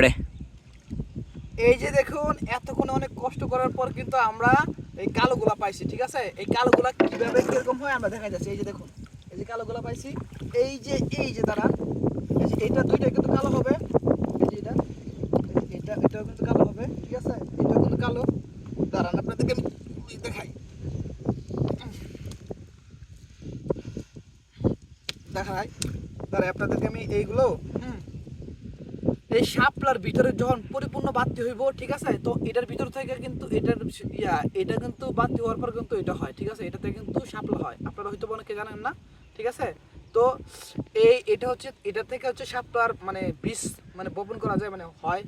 রে এই যে দেখুন এতক্ষণ অনেক কষ্ট করার পর কিন্তু আমরা এই কালোগুলা পাইছি, ঠিক আছে? এই কালোগুলা কিভাবে কিরকম হয় আমরা দেখা যাচ্ছে। এই যে দেখুন, এই যে কালোগুলা পাইছি, এই যে দাঁড়ান, এই যে এটা দুইটা কিন্তু কালো হবে, এই যে এটাও কিন্তু কালো হবে, ঠিক আছে? এটাও কিন্তু কালো। দাঁড়ান আপনাদেরকে আমি দেখাই, দাঁড়াই আপনাদেরকে আমি এইগুলো এই শাপলার ভিতরে যখন পরিপূর্ণ বাতি হইব, ঠিক আছে? তো এটার ভিতর থেকে কিন্তু এটা কিন্তু বাতি হওয়ার পর কিন্তু এটা হয়, ঠিক আছে? এটাতে কিন্তু শাপলা হয়, আপনারা হয়তো অনেকে জানেন না, ঠিক আছে? তো এটা হচ্ছে, এটা থেকে হচ্ছে শাপলার মানে বীজ মানে বপন করা যায়, মানে হয়,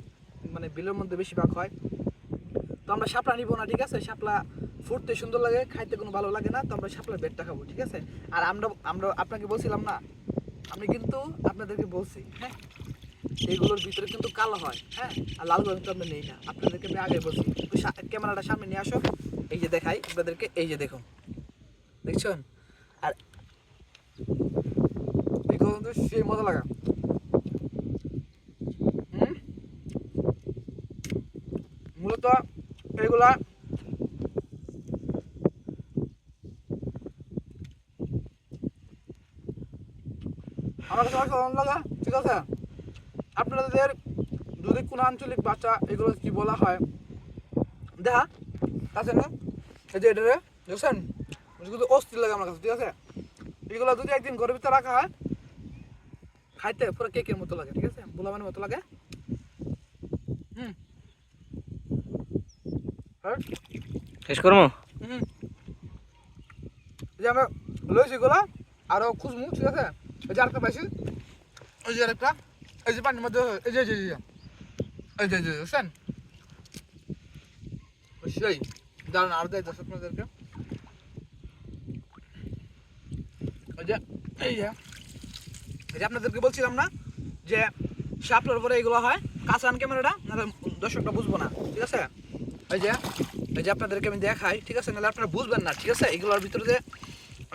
মানে বিলের মধ্যে বেশিরভাগ হয়। তো আমরা শাপলা নিব না, ঠিক আছে? শাপলা ফুটতে সুন্দর লাগে, খাইতে কোনো ভালো লাগে না, তো আমরা শাপলার বেডটা খাবো, ঠিক আছে? আর আমরা আমরা আপনাকে বলছিলাম না, আমি কিন্তু আপনাদেরকে বলছি, হ্যাঁ, এইগুলোর ভিতরে কিন্তু কালো হয়, হ্যাঁ, আর লালগুলো কিন্তু আমরা নেই না, আপনাদেরকে আমি আগে বলছি। ক্যামেরাটা সামনে নিয়ে আসো, এই যে দেখাই আপনাদেরকে, এই যে দেখুন, দেখছেন? আর এগুলো কিন্তু সেই মজা লাগা। মূলত এগুলা আমার কাছে অসাধারণ লাগে, ঠিক আছে? আপনাদের যদি কোনো আঞ্চলিক ভাষা এগুলো কি বলা হয় দেখা আছে না, এই যে এটা দেখছেন, কিন্তু অস্থির লাগে আমার কাছে, ঠিক আছে? এগুলো যদি একদিন ঘরের ভিতরে রাখা হয়, খাইতে পুরো কেকের মতো লাগে, ঠিক আছে? বুলামানের মতো লাগে। হ্যাঁ, শেষ করবো। এই যে আমরা লইছি এগুলা, আরো খুঁজমু, ঠিক আছে? এই যে আরেকটা পাইছি, ওই যে আরেকটা, এই যে পানির মধ্যে, এই যে বুঝছেন? সেই দাঁড়ান আর দেয় দশ আপনাদেরকে, ওই যে এই যে এই যে আপনাদেরকে বলছিলাম না যে শাপলার পরে এগুলো হয়, কাঁচা আন ক্যামেরাটা, নাহলে দর্শকটা বুঝবো না, ঠিক আছে? এই যে এই যে আপনাদেরকে আমি দেখাই, ঠিক আছে? নাহলে আপনারা বুঝবেন না, ঠিক আছে? এগুলোর ভিতরে যে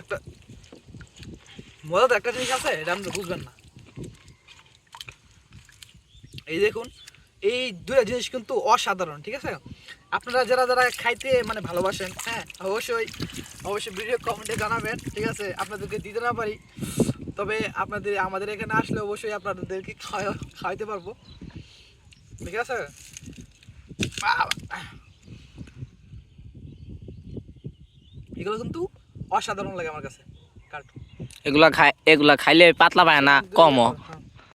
একটা মজাদার একটা জিনিস আছে, এটা আপনারা বুঝবেন না। এই দেখুন, এই দুইটা জিনিস কিন্তু অসাধারণ, ঠিক আছে? আপনারা যারা যারা খাইতে মানে ভালোবাসেন, হ্যাঁ, অবশ্যই অবশ্যই ভিডিও কমেন্টে জানাবেন, ঠিক আছে? আপনাদেরকে দিতে না পারি, তবে আমাদের এখানে আসলে অবশ্যই আপনাদেরকে খাওয়াইতে পারবো, ঠিক আছে? এগুলো কিন্তু অসাধারণ লাগে আমার কাছে। এগুলা খাইলে পাতলা পায় না কমও।